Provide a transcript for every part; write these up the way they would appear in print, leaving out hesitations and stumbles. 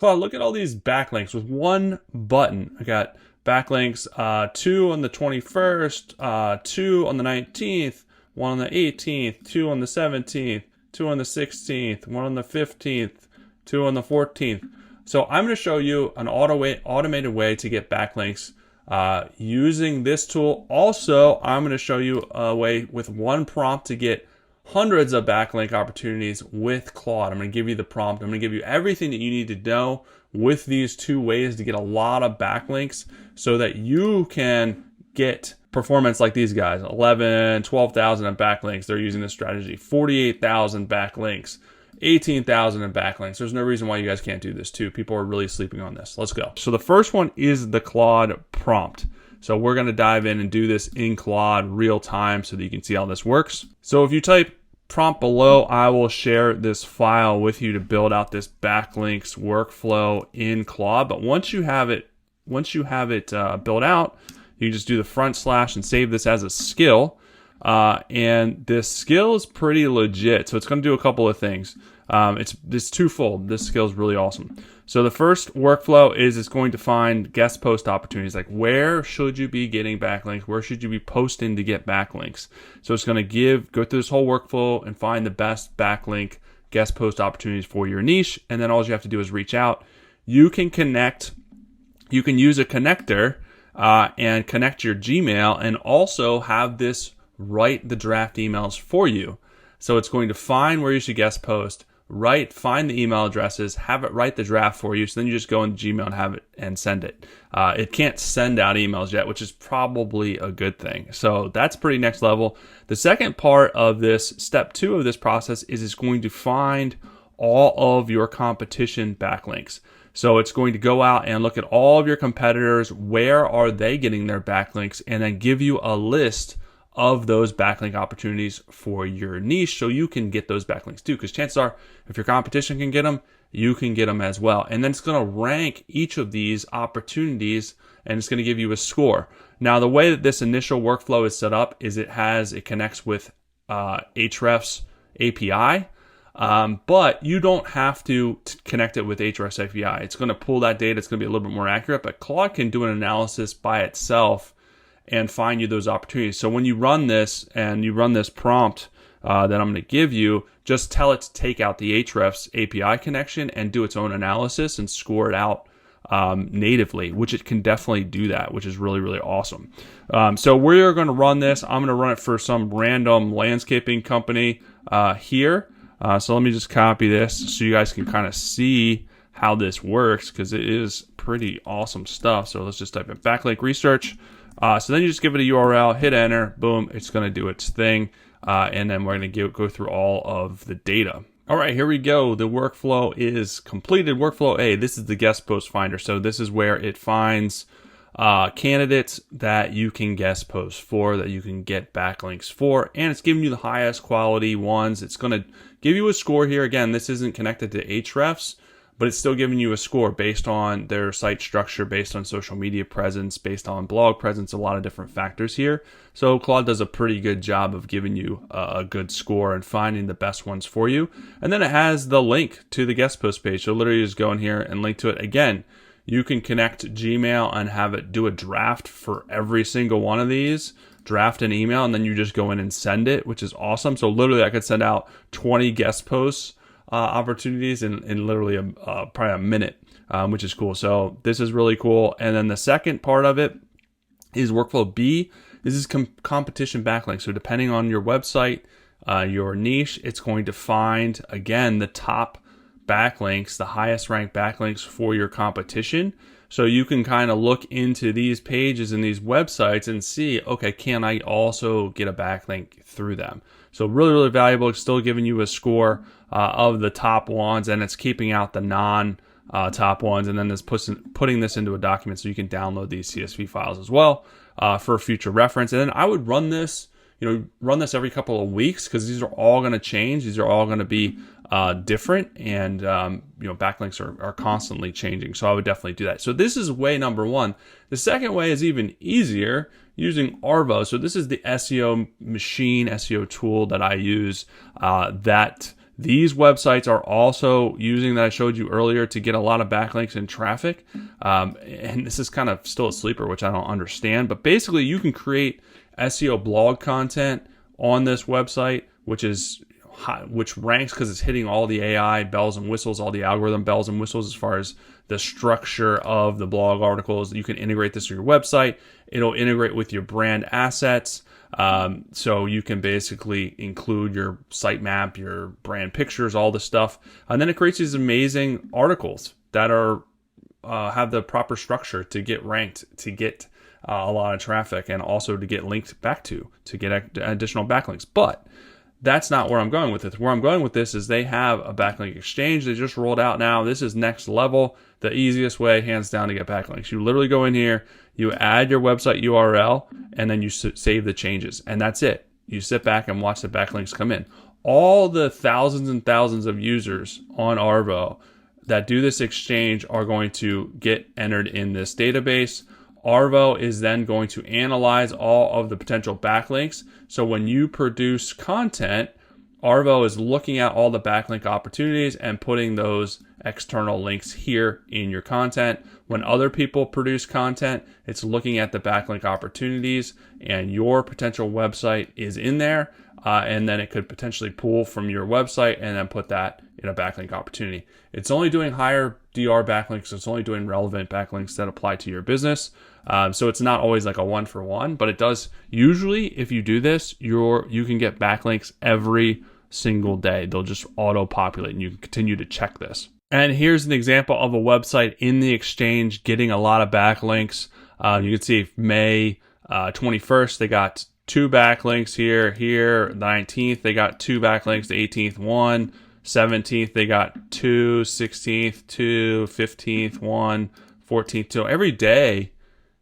Claude, look at all these backlinks with one button. I got backlinks 2 on the 21st, 2 on the 19th, 1 on the 18th, 2 on the 17th, 2 on the 16th, 1 on the 15th, 2 on the 14th. So I'm going to show you an automated way to get backlinks using this tool. Also, I'm going to show you a way with one prompt to get hundreds of backlink opportunities with Claude. I'm going to give you the prompt. I'm going to give you everything that you need to know with these two ways to get a lot of backlinks so that you can get performance like these guys. 11, 12,000 in backlinks. They're using this strategy. 48,000 backlinks. 18,000 in backlinks. There's no reason why you guys can't do this too. People are really sleeping on this. Let's go. So the first one is the Claude prompt. So we're going to dive in and do this in Claude real time so that you can see how this works. So if you type prompt below, I will share this file with you to build out this backlinks workflow in Claude. But once you have it built out, you just do the front slash and save this as a skill. And this skill is pretty legit. So it's going to do a couple of things. It's twofold. This skill is really awesome. So the first workflow is it's going to find guest post opportunities. Like, where should you be getting backlinks? Where should you be posting to get backlinks? So it's going to go through this whole workflow and find the best backlink guest post opportunities for your niche. And then all you have to do is reach out. You can use a connector and connect your Gmail and also have this write the draft emails for you. So it's going to find where you should guest post, find the email addresses, have it write the draft for you. So then you just go into Gmail and have it and send it. It can't send out emails yet, which is probably a good thing. So that's pretty next level. The second part of this, step 2 of this process, is it's going to find all of your competition backlinks. So it's going to go out and look at all of your competitors, where are they getting their backlinks, and then give you a list of those backlink opportunities for your niche so you can get those backlinks too. Because chances are, if your competition can get them, you can get them as well. And then it's going to rank each of these opportunities and it's going to give you a score. Now, the way that this initial workflow is set up is it connects with Ahrefs API. But you don't have to connect it with Ahrefs API. It's going to pull that data. It's going to be a little bit more accurate, but Claude can do an analysis by itself and find you those opportunities. So when you run this and you run this prompt that I'm going to give you, just tell it to take out the Ahrefs API connection and do its own analysis and score it out natively, which it can definitely do that, which is really, really awesome. So we're going to run this. I'm going to run it for some random landscaping company here. So let me just copy this so you guys can kind of see how this works, because it is pretty awesome stuff. So let's just type in backlink research. So then you just give it a URL, hit enter, boom, it's going to do its thing. And then we're going to go through all of the data. All right, here we go. The workflow is completed. Workflow A, this is the guest post finder. So this is where it finds candidates that you can guest post for, that you can get backlinks for, and it's giving you the highest quality ones. It's going to give you a score here. Again, this isn't connected to Ahrefs, but it's still giving you a score based on their site structure, based on social media presence, based on blog presence, a lot of different factors here. So Claude does a pretty good job of giving you a good score and finding the best ones for you. And then it has the link to the guest post page. So literally just go in here and link to it. Again, you can connect Gmail and have it do a draft for every single one of these, draft an email, and then you just go in and send it, which is awesome. So literally I could send out 20 guest posts opportunities in literally probably a minute, which is cool. So this is really cool. And then the second part of it is workflow B. This is competition backlinks. So depending on your website, your niche, it's going to find, again, the top backlinks, the highest ranked backlinks for your competition. So you can kind of look into these pages and these websites and see, okay, can I also get a backlink through them? So really, really valuable. It's still giving you a score of the top ones, and it's keeping out the non-top ones, and then it's putting this into a document so you can download these CSV files as well for future reference. And then I would run this, run this every couple of weeks, because these are all going to change. These are all going to be different, and backlinks are constantly changing. So I would definitely do that. So this is way number one. The second way is even easier, using Arvo. So this is the SEO machine, SEO tool that I use that These websites are also using that I showed you earlier to get a lot of backlinks and traffic. And this is kind of still a sleeper, which I don't understand. But basically, you can create SEO blog content on this website, which ranks because it's hitting all the AI bells and whistles, all the algorithm bells and whistles as far as the structure of the blog articles. You can integrate this to your website. It'll integrate with your brand assets. So you can basically include your sitemap, your brand pictures, all this stuff. And then it creates these amazing articles that are have the proper structure to get ranked, to get a lot of traffic, and also to get linked back to get additional backlinks. But that's not where I'm going with this. Where I'm going with this is they have a backlink exchange they just rolled out now. This is next level. The easiest way, hands down, to get backlinks. You literally go in here, you add your website URL, and then you save the changes. And that's it. You sit back and watch the backlinks come in. All the thousands and thousands of users on Arvo that do this exchange are going to get entered in this database. Arvo is then going to analyze all of the potential backlinks. So when you produce content, Arvo is looking at all the backlink opportunities and putting those external links here in your content. When other people produce content, it's looking at the backlink opportunities, and your potential website is in there. And then it could potentially pull from your website and then put that in a backlink opportunity. It's only doing higher DR backlinks. It's only doing relevant backlinks that apply to your business. So it's not always like a 1-for-1, but it does usually, if you do this, you can get backlinks every single day. They'll just auto-populate, and you can continue to check this. And here's an example of a website in the exchange getting a lot of backlinks. You can see May 21st, they got 2 backlinks here. The 19th, they got 2 backlinks. The 18th, 1. 17th, they got 2. 16th, 2. 15th, 1. 14th, 2. Every day,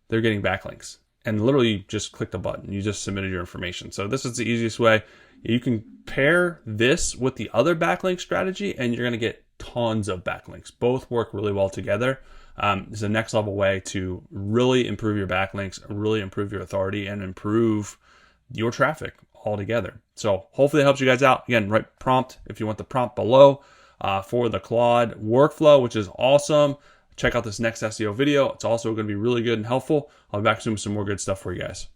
they're getting backlinks. And literally just click the button. You just submitted your information. So this is the easiest way. You can pair this with the other backlink strategy, and you're going to get tons of backlinks. Both work really well together. It's a next level way to really improve your backlinks, really improve your authority, and improve your traffic altogether. So hopefully it helps you guys out. Again, write prompt if you want the prompt below for the Claude workflow, which is awesome. Check out this next SEO video. It's also going to be really good and helpful. I'll be back soon with some more good stuff for you guys.